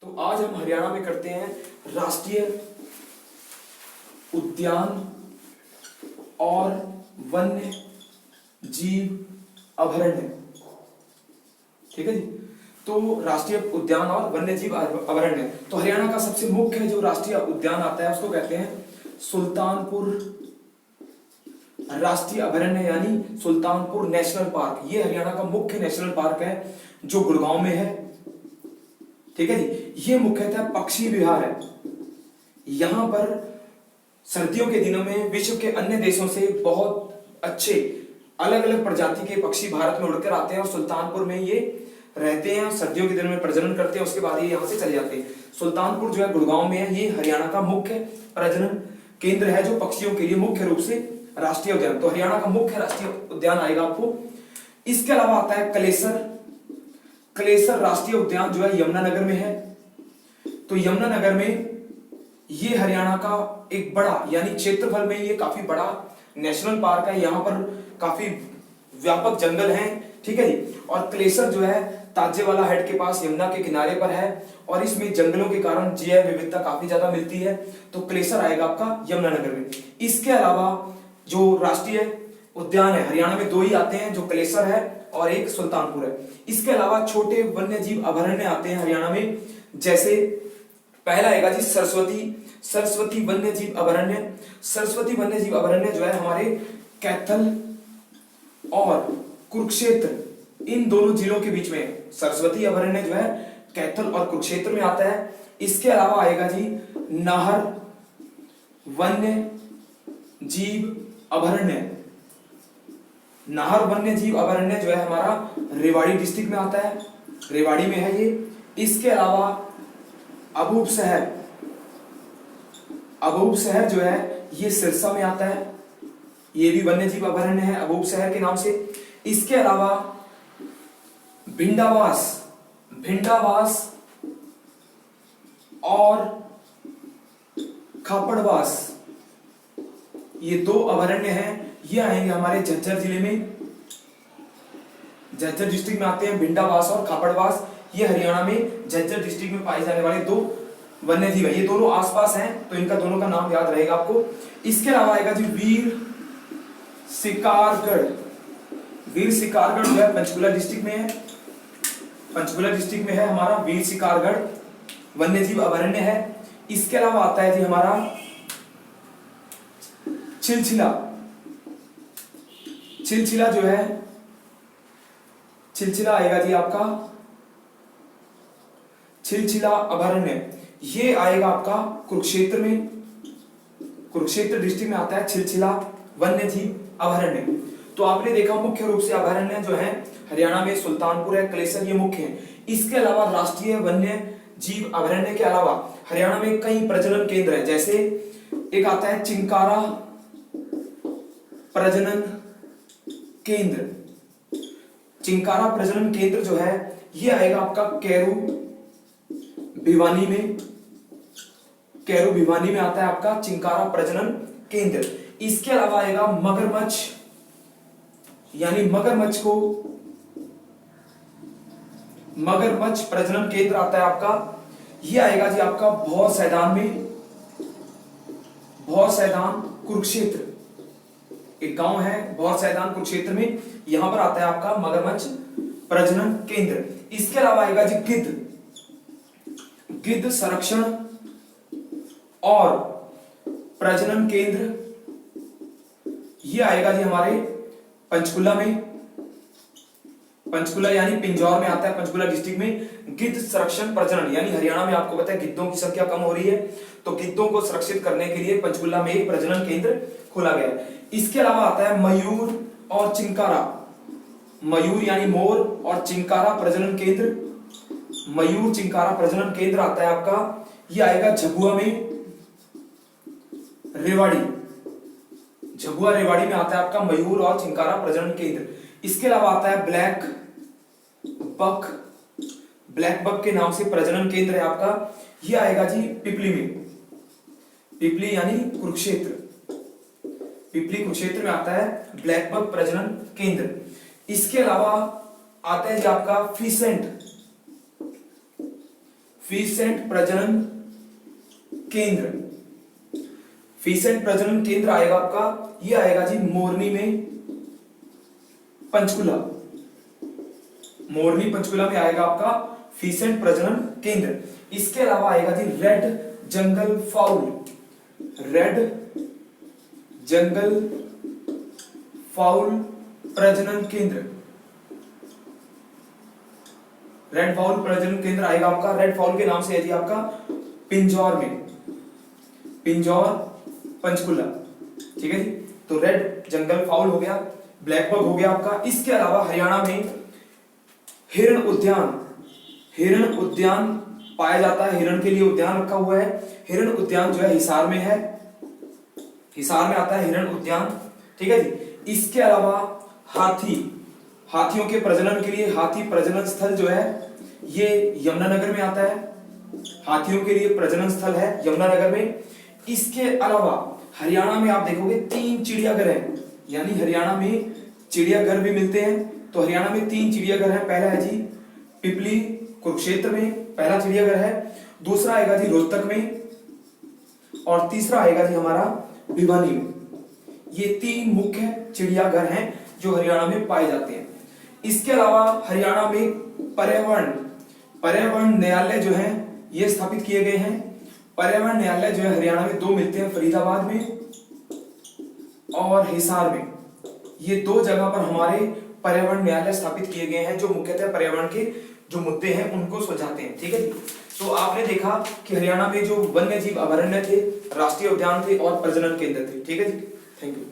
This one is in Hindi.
तो आज हम हरियाणा में करते हैं राष्ट्रीय उद्यान और वन्य जीव अभयारण्य। ठीक है जी। तो राष्ट्रीय उद्यान और वन्य जीव अभयारण्य, तो हरियाणा का सबसे मुख्य जो राष्ट्रीय उद्यान आता है उसको कहते हैं सुल्तानपुर राष्ट्रीय अभयारण्य, यानी सुल्तानपुर नेशनल पार्क। ये हरियाणा का मुख्य नेशनल पार्क है जो गुड़गांव में है। ठीक है जी। ये मुख्यतः पक्षी विहार है। यहां पर सर्दियों के दिनों में विश्व के अन्य देशों से बहुत अच्छे अलग अलग प्रजाति के पक्षी भारत में उड़कर आते हैं और सुल्तानपुर में ये रहते हैं। सर्दियों के दिनों में प्रजनन करते हैं, उसके बाद ये यहाँ से चले जाते हैं। सुल्तानपुर जो है गुड़गांव में है। ये हरियाणा का मुख्य प्रजनन केंद्र है जो पक्षियों के लिए मुख्य रूप से राष्ट्रीय उद्यान। तो हरियाणा का मुख्य राष्ट्रीय उद्यान आएगा आपको। इसके अलावा आता है कलेसर। कलेसर राष्ट्रीय उद्यान जो है यमुनानगर में है। तो यमुनानगर में ये हरियाणा का एक बड़ा, यानी क्षेत्रफल में ये काफी बड़ा नेशनल पार्क है। यहाँ पर काफी व्यापक जंगल हैं। ठीक है जी। और कलेसर जो है ताजेवाला हेड के पास यमुना के किनारे पर है और इसमें जंगलों के कारण जैव विविधता काफी ज्यादा मिलती है। तो कलेसर आएगा आपका यमुनानगर में। इसके अलावा जो राष्ट्रीय उद्यान है हरियाणा में दो ही आते हैं, जो कलेसर है और एक सुल्तानपुर है। इसके अलावा छोटे वन्य जीव अभयारण्य आते हैं हरियाणा में, जैसे पहला आएगा जी सरस्वती वन्य जीव अभयारण्य। सरस्वती वन्य जीव अभयारण्य जो है हमारे कैथल और कुरुक्षेत्र इन दोनों जिलों के बीच में। सरस्वती अभयारण्य जो है कैथल और कुरुक्षेत्र में आता है। इसके अलावा आएगा जी नाहर वन्य जीव अभयारण्य। नाहर वन्य जीव अभयारण्य जो है हमारा रेवाड़ी डिस्ट्रिक्ट में आता है, रेवाड़ी में है ये। इसके अलावा अबूब शहर जो है ये सिरसा में आता है। ये भी वन्य जीव अभयारण्य है अबूब शहर के नाम से। इसके अलावा भिंडावास और खापड़वास, ये दो अभयारण्य हैं। ये आएंगे हमारे झज्जर जिले में, झज्जर डिस्ट्रिक्ट में आते हैं भिंडावास और खापड़वास। ये हरियाणा में झज्जर डिस्ट्रिक्ट में पाए जाने वाले दो वन्य जीव है। ये दोनों आसपास हैं, तो इनका दोनों का नाम याद रहेगा आपको। इसके अलावा आएगा जी वीर शिकारगढ़ जो है पंचकुला डिस्ट्रिक्ट में है। पंचकुला डिस्ट्रिक्ट में है हमारा वीर शिकारगढ़ वन्य जीव अभयारण्य है। इसके अलावा आता है जी हमारा छिलछिला जो है, छिलछिला आएगा जी आपका छिलछिला अभयारण्य। ये आएगा आपका कुरुक्षेत्र में, कुरुक्षेत्र डिस्ट्रिक्ट में आता है छिलछिला वन्य जीव अभयारण्य। तो आपने देखा मुख्य रूप से अभयारण्य जो है हरियाणा में सुल्तानपुर है, कलेसर, ये मुख्य है। इसके अलावा राष्ट्रीय वन्य जीव अभयारण्य के अलावा हरियाणा में कई प्रजनन केंद्र है। जैसे एक आता है चिंकारा प्रजनन केंद्र। चिंकारा प्रजनन केंद्र जो है ये आएगा आपका कैरू भिवानी में आता है आपका चिंकारा प्रजनन केंद्र। इसके अलावा आएगा मगरमच्छ, यानी मगरमच्छ प्रजनन केंद्र आता है आपका। ये आएगा जी आपका भौर सैदान कुरुक्षेत्र, एक गांव है भौर सैदान कुरुक्षेत्र में, यहां पर आता है आपका मगरमच्छ प्रजनन केंद्र। इसके अलावा आएगा जी गिद्ध संरक्षण और प्रजनन केंद्र। ये आएगा जी हमारे पंचकुला में, पंचकुला यानी पिंजौर में आता है, पंचकुला डिस्ट्रिक्ट में। गिद्ध संरक्षण प्रजनन, यानी हरियाणा में आपको पता है गिद्धों की संख्या कम हो रही है, तो गिद्धों को सुरक्षित करने के लिए पंचकुला में एक प्रजनन केंद्र खोला गया है। इसके अलावा आता है मयूर और चिंकारा, मयूर यानी मोर और चिंकारा प्रजनन केंद्र। मयूर चिंकारा प्रजनन केंद्र आता है आपका, ये आएगा झबुआ में, रेवाड़ी में आता है आपका मयूर और चिंकारा प्रजनन केंद्र। इसके अलावा आता है ब्लैक बक के नाम से प्रजनन केंद्र है आपका, ये आएगा जी पिपली में, पिपली यानी कुरुक्षेत्र में आता है ब्लैक बक प्रजनन केंद्र। इसके अलावा आता है जी आपका फीसेंट प्रजनन केंद्र, फीसेंट प्रजनन केंद्र आएगा आपका, ये आएगा जी मोरनी में, पंचकुला, मोरनी पंचकुला में आएगा आपका फीसेंट प्रजनन केंद्र। इसके अलावा आएगा जी red jungle fowl, red jungle fowl प्रजनन केंद्र, रेड फाउल प्रजनन केंद्र आएगा आपका, रेड फाउल के नाम से है जी आपका पिंजौर में, पिंजौर पंचकुला, ठीक है जी। तो रेड जंगल फाउल हो गया, ब्लैक बग हो गया आपका। इसके अलावा हरियाणा में हिरण उद्यान, हिरण उद्यान पाया जाता है, हिरण के लिए उद्यान रखा हुआ है। हिरण उद्यान जो है हिसार में है, हिसार में आता है हिरण उद्यान, ठीक है जी। इसके अलावा हाथी, हाथियों के प्रजनन के लिए हाथी प्रजनन स्थल जो है ये यमुनानगर में आता है, हाथियों के लिए प्रजनन स्थल है यमुनानगर में। इसके अलावा हरियाणा में आप देखोगे 3 चिड़ियाघर हैं, यानी हरियाणा में चिड़ियाघर भी मिलते हैं। तो हरियाणा में 3 चिड़ियाघर हैं। पहला है जी पिपली कुरुक्षेत्र में पहला चिड़ियाघर है, दूसरा आएगा जी रोहतक में, और तीसरा आएगा जी हमारा भिवानी में। ये 3 मुख्य चिड़ियाघर हैं जो हरियाणा में पाए जाते हैं। इसके अलावा हरियाणा में पर्यावरण, पर्यावरण न्यायालय जो है ये स्थापित किए गए हैं। पर्यावरण न्यायालय जो है हरियाणा में 2 मिलते हैं, फरीदाबाद में और हिसार में। ये 2 जगह पर हमारे पर्यावरण न्यायालय स्थापित किए गए हैं जो मुख्यतः पर्यावरण के जो मुद्दे हैं उनको सुलझाते हैं, ठीक है जी। तो आपने देखा कि हरियाणा में जो वन्य जीव अभयारण्य थे, राष्ट्रीय उद्यान थे और प्रजनन केंद्र थे, ठीक है जी। Thank you.